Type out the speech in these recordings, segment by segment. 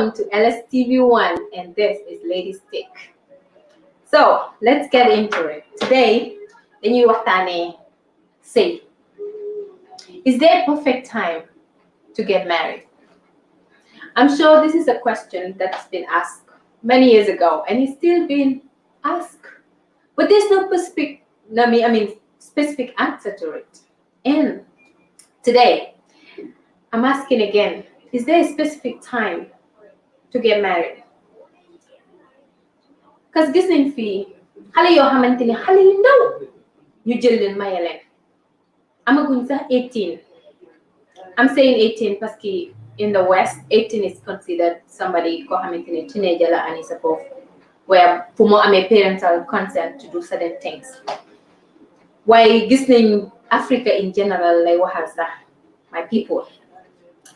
welcome to LSTV1, and this is Lady Stick. So let's get into it. Today, the new Watane say, is there a perfect time to get married? I'm sure this is a question that's been asked many years ago, and it's still being asked, but there's no specific answer to it. And today, I'm asking again, is there a specific time to get married? Because gis nañ fii xale yoo xamante ni xale yu ndaw ñu jël leen maye leen amaguñ sax 18. I'm saying 18 parce que in the West 18 is considered somebody koo xamante ni teenager la and is above, where fu moo amee parental consent to do certain things. Waaye gis nañ Africa in general lay waxal sax, my people,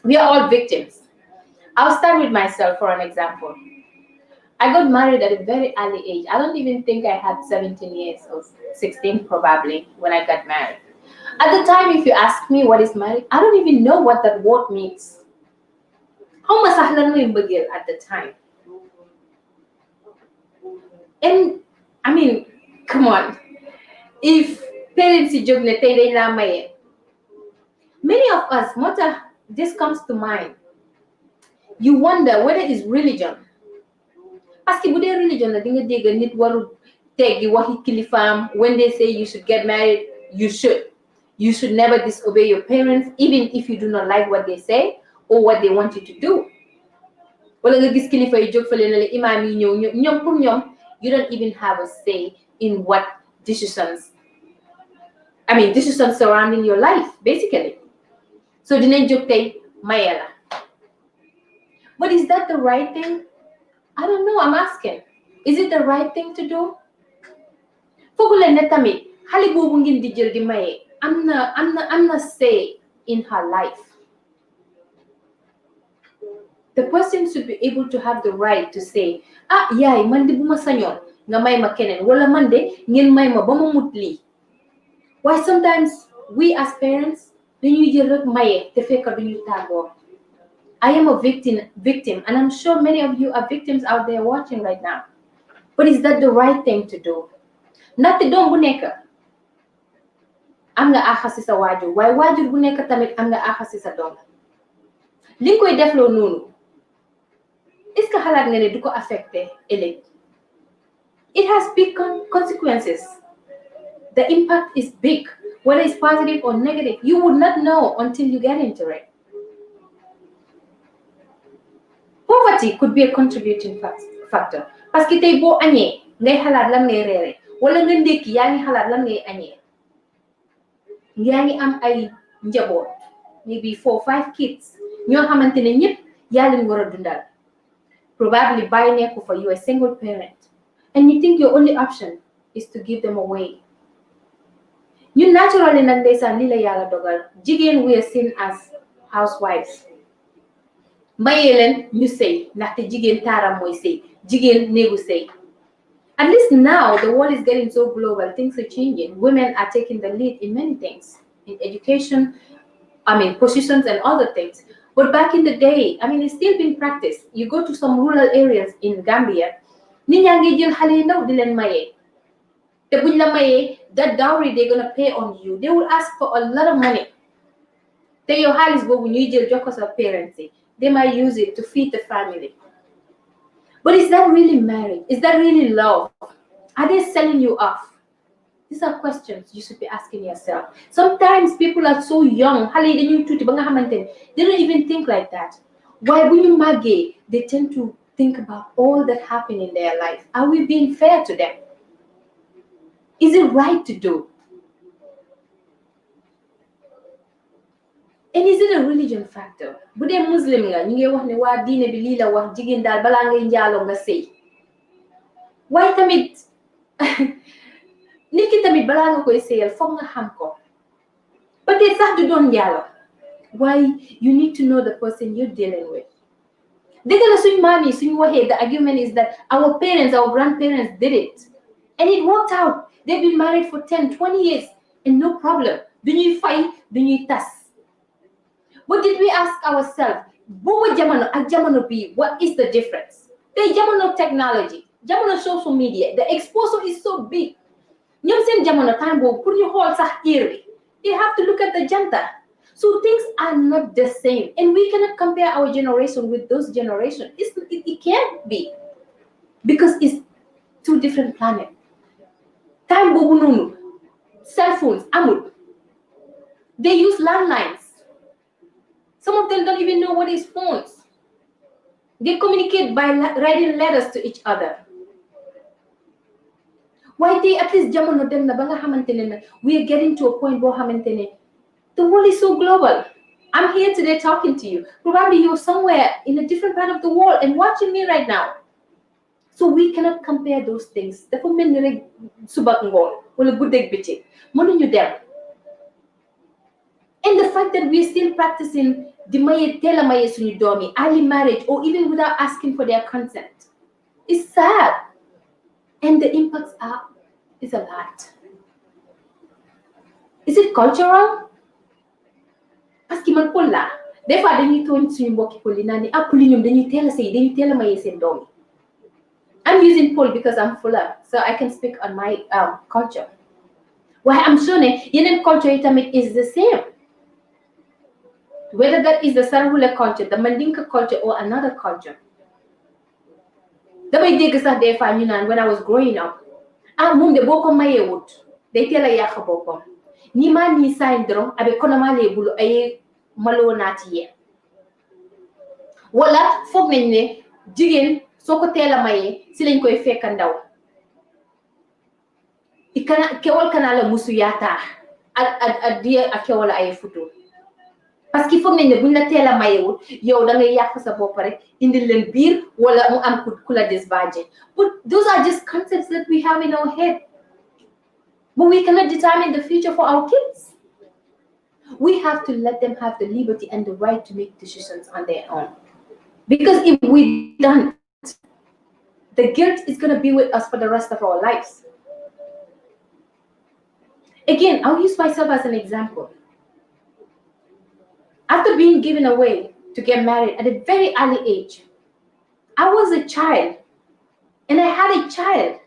we are all victims. I'll start with myself for an example. I got married at a very early age. I don't even think I had 17 years or 16 probably when I got married. At the time, if you ask me what is marriage, I don't even know what that word means. How much I learned at the time. And I mean, come on. If parents many of us, this comes to mind. You wonder whether it's religion. Parce que bu dee religion la di nga dégg nit warul teggi waxi kilifaam. When they say you should get married, you should. You should never disobey your parents, even if you do not like what they say or what they want you to do. Wala nga gis kilifa yi jóg fale na la imaam yi ñëw ñoom pour ñoom, you don't even have a say in what decisions surrounding your life, basically. So dinañ jóg tey maye la. But is that the right thing? I don't know, I'm asking. Is it the right thing to do? Fogule ne tamit xale boobu ngeen di jël di maye am na say in her life. The person should be able to have the right to say, yaay man de bu ma sañoon nga may ma keneen wala man de ngeen may ma ba ma mut lii. Why sometimes we as parents dañuy jël rek maye te fekk duñu tàggoo. I am a victim, and I'm sure many of you are victims out there watching right now. But is that the right thing to do? Ndaxte doom bu nekk am nga àq si sa waajur, waaye waajur bu nekk tamit am nga àq si sa doom. Li nga koy defloo noonu, est-ce que xalaat nga ne du ko affecté ëllëg? It has big consequences. The impact is big, whether it's positive or negative. You would not know until you get into it. Poverty could be a contributing factor. Parce que tey boo añee ngay xalaat lan ngay reere wala nga ndékki yaa ngi xalaat lan ngay añee. Yaa ngi am ay njaboot, maybe 4 or 5 kids ñoo xamante ne ñëpp yaa leen war a dundal. Probably bàyyi nekku fa, you a single parent, and you think your only option is to give them away. You naturally nag ndeysaan lii la yàlla dogal. Jigéen we are seen as housewives. Maye leen ñu sëy ndaxte jigéen taaram mooy sëy, jigéen néegu sëy. At least now the world is getting so global, things are changing. Women are taking the lead in many things, in education, positions and other things. But back in the day, it's still being practiced. You go to some rural areas in Gambia, nit ñaa ngi jël xale yu ndaw di leen maye. Te buñ la mayee, that dowry they're gonna pay on you, they will ask for a lot of money. Te yow xaalis boobu ñuy jël jox ko sa parents yi, they might use it to feed the family. But is that really marriage? Is that really love? Are they selling you off? These are questions you should be asking yourself. Sometimes people are so young, they don't even think like that. Why when you mage, they tend to think about all that happened in their life. Are we being fair to them? Is it right to do? And is it a religion factor? Bu dee Muslim nga ñu ngi wax ne waa diine bi lii la wax jigéen daal balaa ngay njaaloo nga sëy. Waaye tamit nit ki tamit balaa nga koy sëyal foog nga xam ko. Ba tey sax du doon njaaloo. Why you need to know the person you're dealing with. Dëgg la suñ maam yi suñ waxee the argument is that our parents, our grandparents did it. And it worked out. They've been married for 10, 20 years and no problem. Du ñuy fay, du ñuy tas. But did we ask ourselves, boobu jamono ak jamono bii, what is the difference? Tey jamono technology, jamono social media, the exposure is so big. ñoom seen jamono time boobu pour ñu xool sax heure bi, they have to look at the janta. So things are not the same, and we cannot compare our generation with those generations. It can't be, because it's two different planets. Time boobu noonu, cell phones amul. They use landlines. Some of them don't even know what is phones. They communicate by writing letters to each other. Why they at least jamono dem na ba nga xamantene na we are getting to a point boo xamantene the world is so global. I'm here today talking to you. Probably you're somewhere in a different part of the world and watching me right now. So we cannot compare those things. Dafa mel ni rek suba ak ngoon wala guddeeg bëccëg mënuñu dem. And the fact that we're still practicing the maye tela maye suñu doom yi, early marriage, or even without asking for their consent, is sad. And the impacts is a lot. Is it cultural? Parce que man Pël laa des fois dañuy tooñ suñu mbokki Pël yi naan ni ah Pël yi ñoom dañuy teel a sëy dañuy teel a maye seen doom yi. I'm using Pël because I'm Fula, so I can speak on my culture. Waaye I'm sure ne yeneen culture yi tamit is the same. Whether that is the Sarhula culture, the Mandinka culture, or another culture. Damay dégg sax des fois ñu naan when I was growing up, moom de boo ko mayee wut day teel a yàq boppam. Ni ma ni sign dron abe kono ma le bulu ay malo naati ye. Wala foog nañ ne jigéen soo ko teel a mayee si lañ koy fekk ndaw. Ikana kewal kana la musu yaata ad dia a kewal ay futu. Parce que foog nañ ne buñ la teel a mayewul yow da ngay yàq sa bopp rek indil leen biir wala mu am ku la disbaaje. But those are just concepts that we have in our head. But we cannot determine the future for our kids. We have to let them have the liberty and the right to make decisions on their own. Because if we don't, the guilt is going to be with us for the rest of our lives. Again, I'll use myself as an example. After being given away to get married at a very early age, I was a child and I had a child.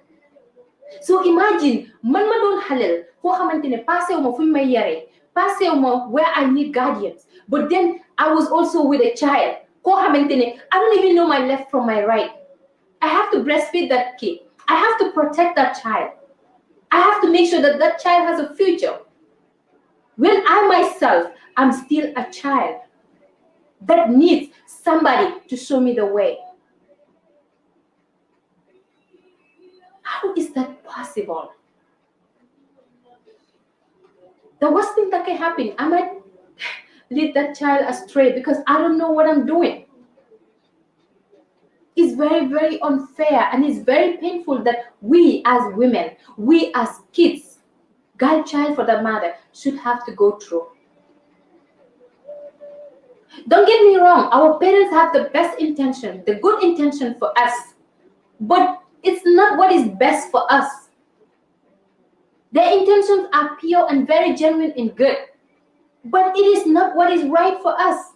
So imagine, man ma doon halal foo xamante ne passé wu ma fu ñu may yaree, passé wu ma where I need guardians, but then I was also with a child koo xamante ne I don't even know my left from my right. I have to breastfeed that kid. I have to protect that child. I have to make sure that that child has a future. When I myself am still a child that needs somebody to show me the way. How is that possible? The worst thing that can happen, I might lead that child astray because I don't know what I'm doing. It's very, very unfair, and it's very painful that we as women, we as kids, girl child for that matter, should have to go through. Don't get me wrong, our parents have the best intention, the good intention for us, but it's not what is best for us. Their intentions are pure and very genuine and good, but it is not what is right for us.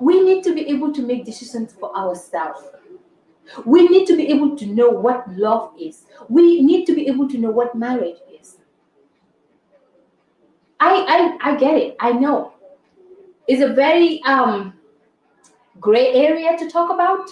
We need to be able to make decisions for ourselves. We need to be able to know what love is. We need to be able to know what marriage is. I get it. I know. It's a very gray area to talk about.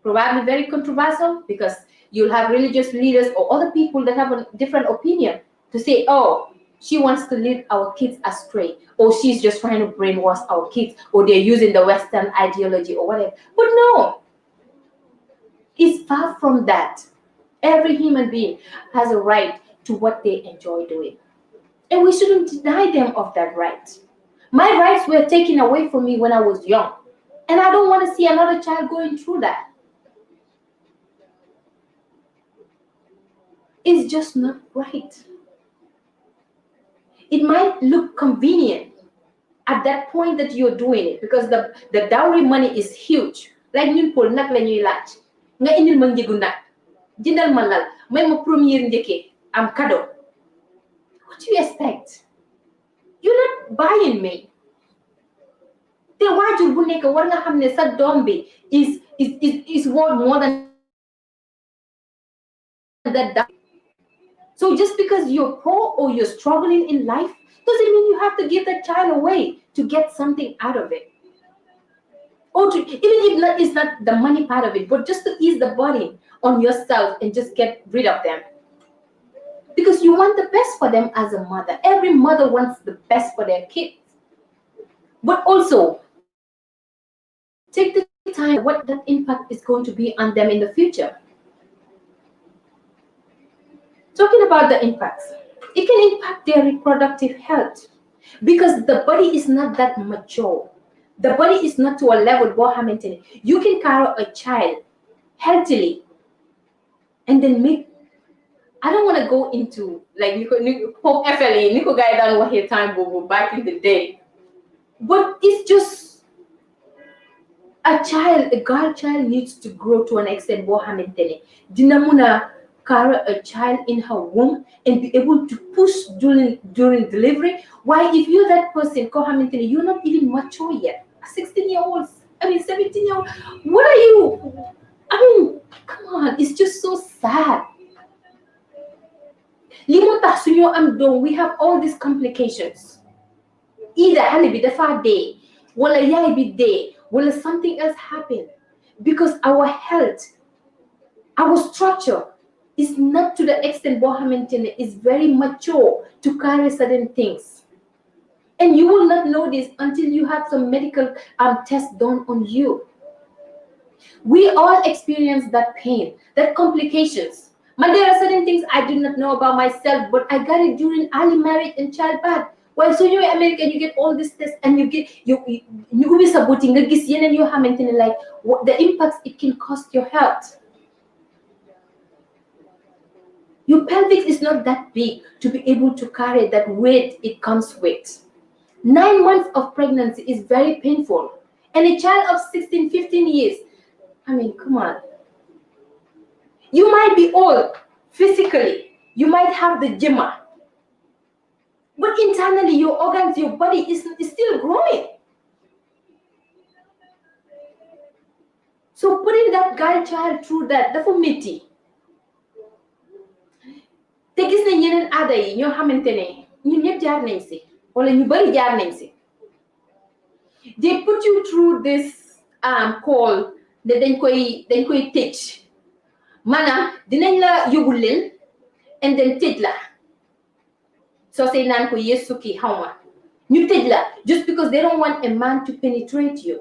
Probably very controversial because you'll have religious leaders or other people that have a different opinion to say, oh, she wants to lead our kids astray, or she's just trying to brainwash our kids, or they're using the Western ideology or whatever. But no, it's far from that. Every human being has a right to what they enjoy doing, and we shouldn't deny them of that right. My rights were taken away from me when I was young, and I don't want to see another child going through that. It's just not right. It might look convenient at that point that you're doing it because the dowry money is huge. Like ñun Pël nag la ñuy laaj nga indil ma njëgu nag jëndal ma lal may ma première njëkkee am cadeau. What do you expect? You're not buying me. te waajur bu nekk war nga xam ne sa doom bi is worth more than that. So just because you're poor or you're struggling in life doesn't mean you have to give that child away to get something out of it. Or to, even if it's not the money part of it, but just to ease the burden on yourself and just get rid of them. Because you want the best for them as a mother. Every mother wants the best for their kids. But also, take the time what that impact is going to be on them in the future. Talking about the impacts, it can impact their reproductive health because the body is not that mature. The body is not to a level where you can carry a child healthily and then make. I don't want to go into like Pope FLA, Nico guy done what he time back in the day. But it's just a girl child needs to grow to an extent where Dinamuna carry a child in her womb and be able to push during delivery. Why, if you're that person, you're not even mature yet. 16-year-old, 17-year-old, what are you? Come on, it's just so sad. We have all these complications. Either hali bi dafa day, wala yaay bi day, wala something else happened because our health, our structure is not to the extent Bohamantine is very mature to carry certain things. And you will not know this until you have some medical tests done on you. We all experience that pain, that complications. But there are certain things I do not know about myself, but I got it during early marriage and childbirth. Well, so you're American, you get all these tests, and you be saboting and you like what the impacts it can cost your health. Your pelvic is not that big to be able to carry that weight it comes with. 9 months of pregnancy is very painful. And a child of 16, 15 years, come on. You might be old physically. You might have the gemma. But internally, your organs, your body is still growing. So putting that girl child through that, dafa metti. Te gis nañ yeneen aada yi ñoo xamante ne ñun ñëpp jaar nañ si wala ñu bari jaar nañ si. They put you through this call ne dañ koy tëj maanaam dinañ la yóbbul leen and then tëj la soo say naan ko yeesu kii xaw ma ñu tëj la just because they don't want a man to penetrate you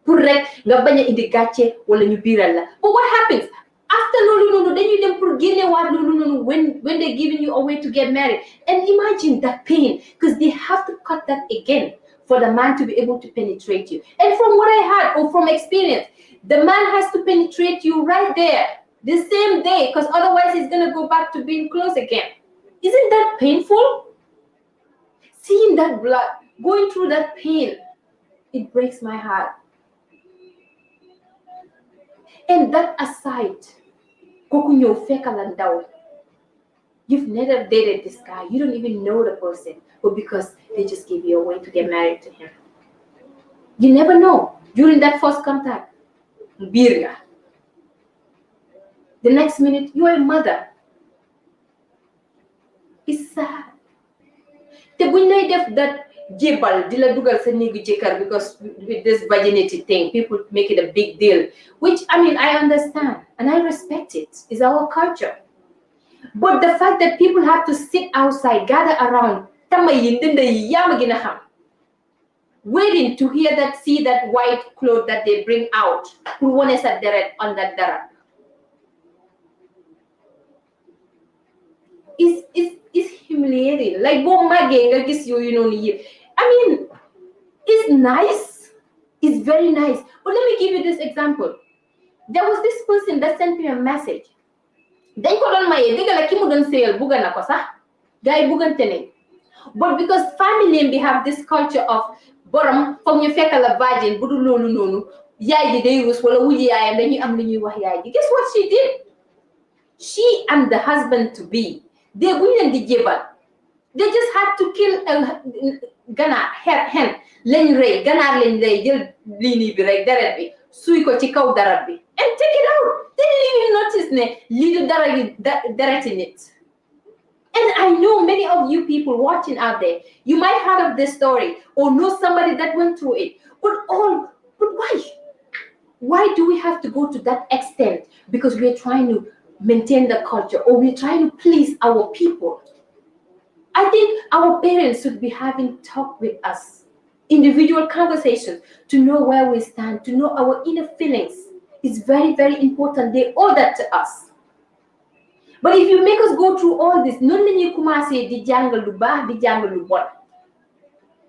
pour rek nga bañ a indi gàcce wala ñu biiral la. But what happens after loolu noonu dañuy dem pour génnewaat loolu noonu when they're giving you a way to get married, and imagine that pain because they have to cut that again for the man to be able to penetrate you. And from what I heard or from experience, the man has to penetrate you right there the same day because otherwise he's going to go back to being close again. Isn't that painful? Seeing that blood, going through that pain, it breaks my heart. And that aside, you've never dated this guy, you don't even know the person, but because they just give you a way to get married to him. You never know. During that first contact, birga. The next minute, you're a mother. It's sad. Te buñ lay def that jébal di la dugal sa néegu jëkkër because with this virginity thing, people make it a big deal, which I understand and I respect it. It's our culture. But the fact that people have to sit outside, gather around, waiting to see that white cloth that they bring out, who want to set on that dara. It's humiliating. Like it's nice. It's very nice. But let me give you this example. There was this person that sent me a message. Dañ ko doon maye dëgg la ki mu doon seyal bugga na ko sax gars yi buggante nañ but because family bi have this culture of borom foog ñu fekk la virgin bu dul loolu noonu yaay ji day rus wala wuji yaayam dañuy am lu ñuy wax yaay ji. Guess what she did? She and the husband to be, they buñ leen di jébal, they just had to kill ganaar hen lañ rëy ganaar lañ rëy jël lii bi rek deret bi suy ko ci kaw darab bi and take it out. Then you notice ne lii du dara gi dereti nit. And I know many of you people watching out there, you might have heard of this story or know somebody that went through it. But why? Why do we have to go to that extent? Because we're trying to maintain the culture or we're trying to please our people. I think our parents should be having talk with us, individual conversations, to know where we stand, to know our inner feelings. It's very, very important. They owe that to us. But if you make us go through all this, non lañuy commencé di jàngal lu baax di jàngal lu bon.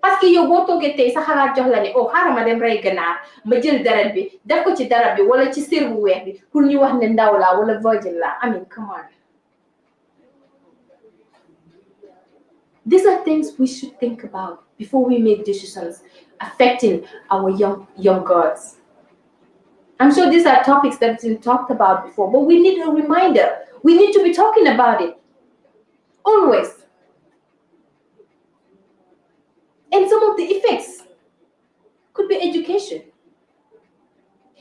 Parce que yow boo toogee tey sa xalaat jox la ne oh xaaral ma dem rey ganaar ma jël deret bi def ko ci darab bi wala ci sër bu weex bi pour ñu wax ne ndaw laa wala virgin laa. I mean, come on. These are things we should think about before we make decisions affecting our young girls. I'm sure these are topics that have been talked about before, but we need a reminder. We need to be talking about it always. And some of the effects could be education.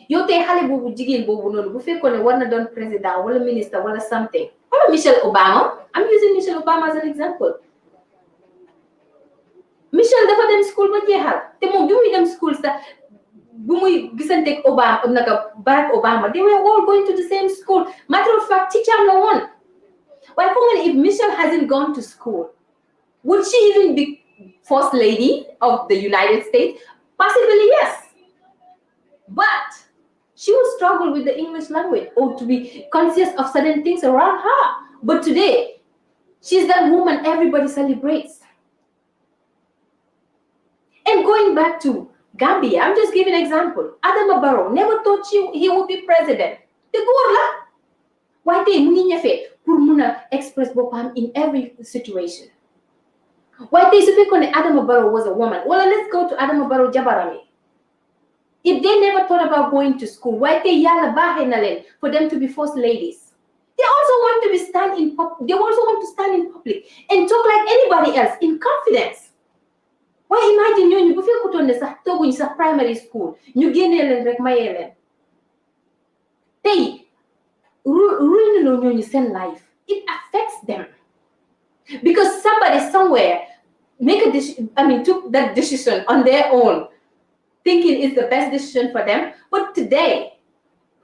Yow tey xale boobu jigéen boobu noonu bu fekkoon ne war na doon président wala ministre wala something. Wala Michelle Obama. I'm using Michelle Obama as an example. Michelle dafa dem school ba jeexal te moom bi muy dem school sax bu muy gisanteeg Obama naka Barack Obama, they were all going to the same school. Matter of fact, teacher no one. Why, if Michelle hasn't gone to school, would she even be First Lady of the United States? Possibly yes. But she will struggle with the English language or to be conscious of certain things around her. But today, she's that woman everybody celebrates. And going back to Gambia, I'm just giving an example. Adama Barrow never thought he would be president. The góor la. Why tey mu ngi ñafe pour mun a express boppam in every situation. Why tey su fekkoon ne Adama Barrow was a woman? Well, let's go to Adama Barrow jabarami. If they never thought about going to school, why tey yàlla baaxee na leen for them to be first ladies? They also want to stand in public and talk like anybody else in confidence. Why imagine ñooñu bu fekkutoon ne sax tooguñ sax primary school ñu génnee leen rek mayee leen tey ruin na ñooñu seen life. It affects them because somebody somewhere took that decision on their own, thinking it's the best decision for them, but today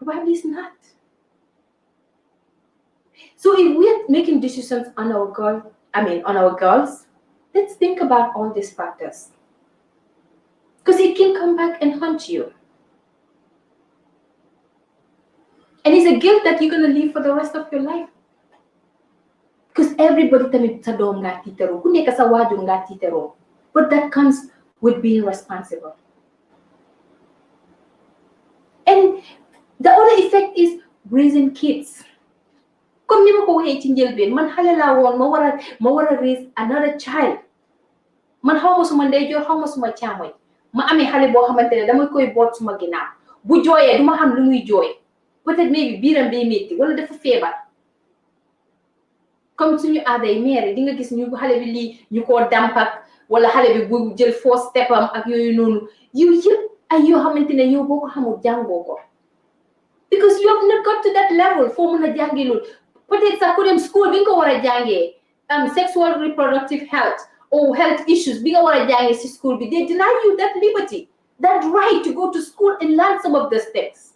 probably it's not. So if we're making decisions on our girls, let's think about all these factors. Because it can come back and haunt you. And it's a guilt that you're going to live for the rest of your life. Because everybody tamit sa doom nga titero, ku nekk sa waajur nga titero. But that comes with being responsible. And the other effect is raising kids. Comme ni ma ko waxee ci njëlbeen man xale laa woon ma war a raise another child. Man xaw ma suma ndeyjoor xaw ma suma càmmoñ ma amee xale boo xamante ne dama koy boot suma ginnaaw bu jooyee du ma xam lu muy jooy peut-être maybe biiram bay métti wala dafa feebar. Comme suñu aaday mère di nga gis ñu xale bi lii ñu koo dampak wala xale bi bu jël first step am ak yooyu noonu yu yëpp ay yoo xamante ne yow boo ko xamul jàngoo ko. Because you have not got to that level foo mën a jàngee loolu. Peut-être sax ku dem school bi nga ko war a jàngee sexual reproductive health or health issues bi nga war a jàngee ci school bi, they deny you that liberty, that right to go to school and learn some of those things.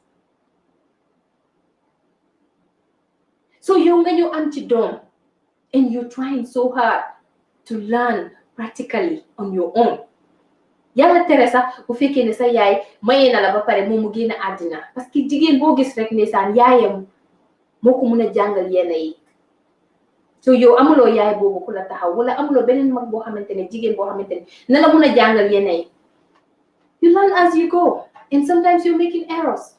So yow nga ñëw am ci doom and you're trying so hard to learn practically on your own. Yàlla tere sax bu fekkee ne sa yaay mayee na la ba pare moom mu génn àddina parce que jigéen boo gis rek ndeysaan yaayam moo ko mun a jàngal yenn yi. So yow amuloo yaay boobu ku la taxaw wala amuloo beneen mag boo xamante ne jigéen boo xamante ne na la mun a jàngal yenn yi. You learn as you go and sometimes you're making errors.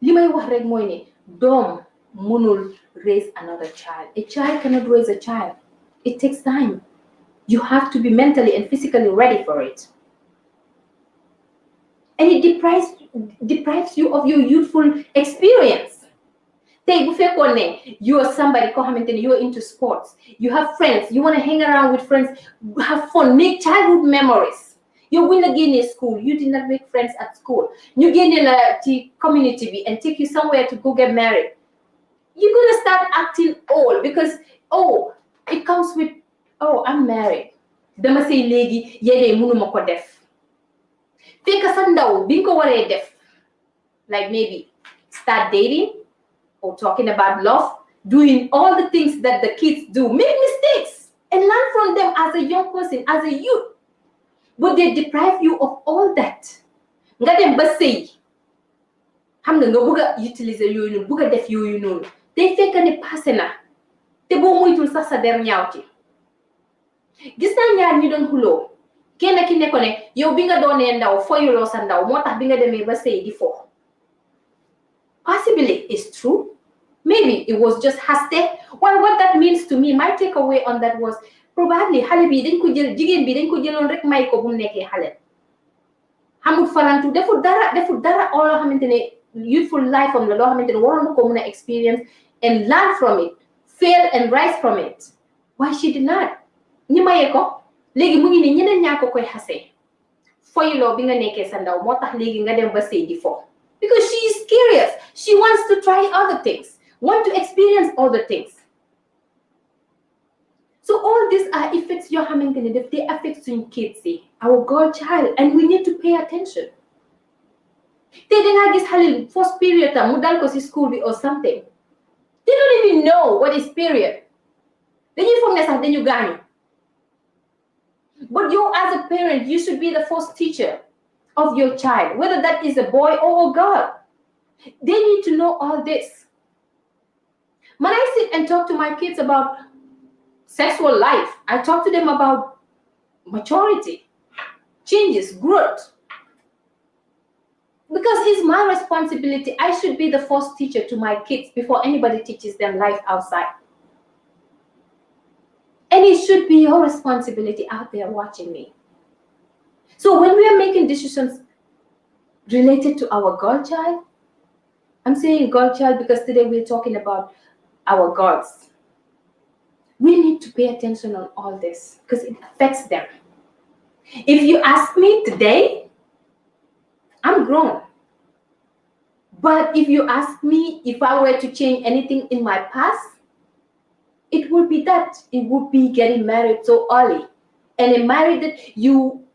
Li may wax rek mooy ne doom mënul raise another child. A child cannot raise a child. It takes time. You have to be mentally and physically ready for it. And it deprives you of your youthful experience. Tey bu fekkoon ne you are somebody koo xamante ne you are into sports, you have friends, you want to hang around with friends, have fun, make childhood memories. Yow buñ la génnee school, you did not make friends at school. ñu génne la ci community bi and take you somewhere to go get married. You're gonna start acting old because it comes with I'm married. Dama say léegi yéene mënuma ko def. Fekk sa ndaw bi nga ko waree def, like maybe start dating or talking about love, doing all the things that the kids do, make mistakes and learn from them as a young person, as a youth. But they deprive you of all that. Nga dem ba sëy xam nga bëgg a utiliser yooyu noonu, bëgg a def yooyu noonu, day fekk ne passé na te boo moytul sax sa der ñaaw ci. Gis naa ñaar ñu doon xuloo, kenn ki ne ko ne yow bi nga doonee ndaw foyuloo sa ndaw moo tax bi nga demee ba sëy di fo. Possibly it's true. Maybe it was just haste. Well, what that means to me, my takeaway on that was probably xale bi dañ ko jël, jigéen bi dañ ko jëloon rek may ko bu mu nekkee xale. Xamul farantu deful dara all loo xamante ne youthful life am la loo xamante ne waroon na ko mën a experience and learn from it, fail and rise from it. Why she did not? ñi maye ko léegi mu ngi ne ñeneen ñaa ko koy xasee foyuloo bi nga nekkee sa ndaw moo tax léegi nga dem ba sëy di fo. Because she is curious, she wants to try other things, want to experience other things. So all these are effects yoo xamante ne daf dee affect suñ kids yi, our girl child, and we need to pay attention. Te dangaa gis xale first period tam mu dal ko si school bi or something. They don't even know what is period. Dañuy foog ne sax dañu gaañu. But you as a parent, you should be the first teacher of your child, whether that is a boy or a girl. They need to know all this. When I sit and talk to my kids about sexual life, I talk to them about maturity, changes, growth. Because it's my responsibility. I should be the first teacher to my kids before anybody teaches them life outside. And it should be your responsibility out there watching me. So when we are making decisions related to our girl child, I'm saying girl child because today we're talking about our girls. We need to pay attention on all this because it affects them. If you ask me today, I'm grown. But if you ask me if I were to change anything in my past, it would be that. It would be getting married so early. And a marriage that you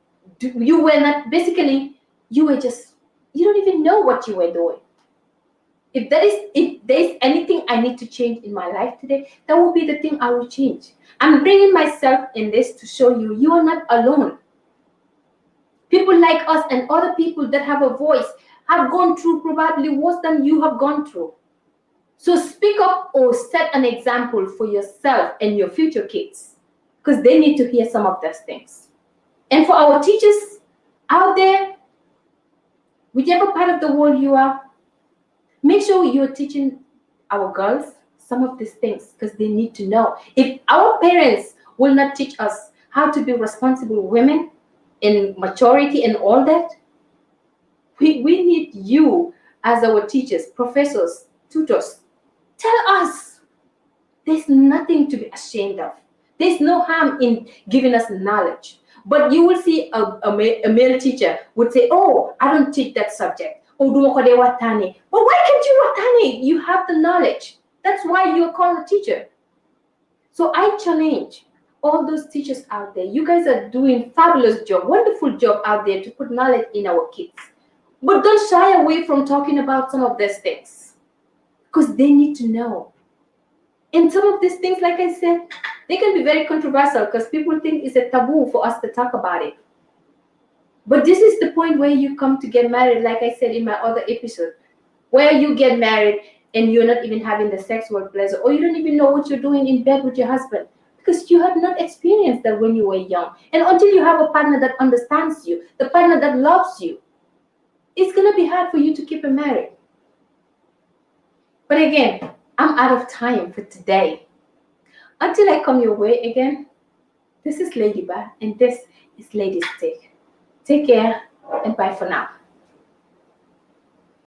were not, basically, you don't even know what you were doing. If there's anything I need to change in my life today, that will be the thing I will change. I'm bringing myself in this to show you are not alone. People like us and other people that have a voice have gone through probably worse than you have gone through. So speak up or set an example for yourself and your future kids, because they need to hear some of those things. And for our teachers out there, whichever part of the world you are, make sure you're teaching our girls some of these things because they need to know. If our parents will not teach us how to be responsible women in maturity and all that, we need you as our teachers, professors, tutors. Tell us. There's nothing to be ashamed of. There's no harm in giving us knowledge. But you will see a male teacher would say, oh, I don't teach that subject. Oh, duma ko de watane. But why can't you watane? You have the knowledge. That's why you're called a teacher. So I challenge all those teachers out there. You guys are doing fabulous job, wonderful job out there to put knowledge in our kids. But don't shy away from talking about some of these things because they need to know. And some of these things, like I said, they can be very controversial because people think it's a taboo for us to talk about it. But this is the point where you come to get married, like I said in my other episode, where you get married and you're not even having the sexual pleasure, or you don't even know what you're doing in bed with your husband because you have not experienced that when you were young. And until you have a partner that understands you, the partner that loves you, it's going to be hard for you to keep it married. But again, I'm out of time for today. Until I come your way again, this is Lady Ba, and this is Lady's Take. Take care, and bye for now.